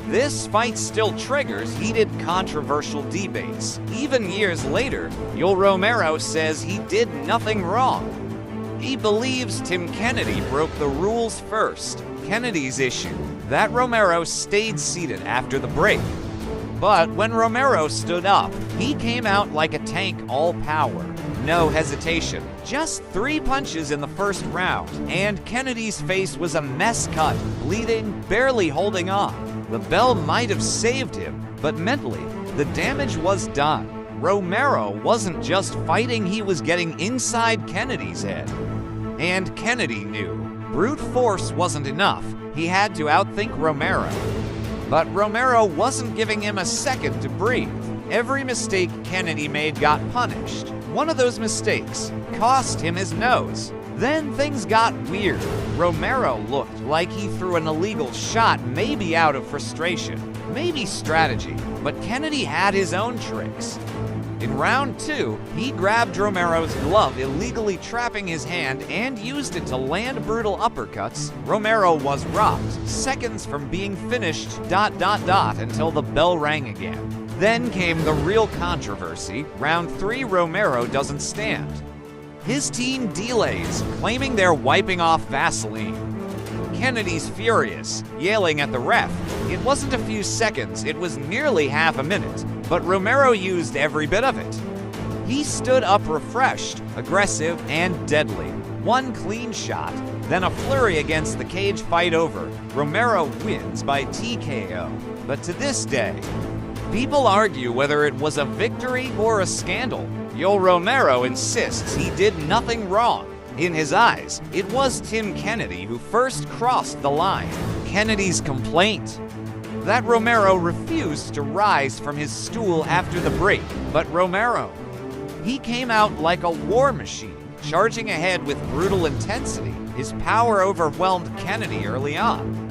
This fight still triggers heated, controversial debates. Even years later, Yoel Romero says he did nothing wrong. He believes Tim Kennedy broke the rules first. Kennedy's issue that Romero stayed seated after the break. But when Romero stood up, he came out like a tank, all power. No hesitation. Just 3 punches in the first round, and Kennedy's face was a mess cut, bleeding, barely holding on. The bell might have saved him, but mentally, the damage was done. Romero wasn't just fighting, he was getting inside Kennedy's head. And Kennedy knew. Brute force wasn't enough. He had to outthink Romero. But Romero wasn't giving him a second to breathe. Every mistake Kennedy made got punished. One of those mistakes cost him his nose. Then things got weird. Romero looked like he threw an illegal shot, maybe out of frustration, maybe strategy, but Kennedy had his own tricks. In round 2, he grabbed Romero's glove, illegally trapping his hand, and used it to land brutal uppercuts. Romero was rocked, seconds from being finished, ... until the bell rang again. Then came the real controversy. Round 3, Romero doesn't stand. His team delays, claiming they're wiping off Vaseline. Kennedy's furious, yelling at the ref. It wasn't a few seconds, it was nearly half a minute, but Romero used every bit of it. He stood up refreshed, aggressive, and deadly. One clean shot, then a flurry against the cage, fight over. Romero wins by TKO. But to this day, people argue whether it was a victory or a scandal. Yoel Romero insists he did nothing wrong. In his eyes, it was Tim Kennedy who first crossed the line. Kennedy's complaint that Romero refused to rise from his stool after the break. But Romero, he came out like a war machine, charging ahead with brutal intensity. His power overwhelmed Kennedy early on.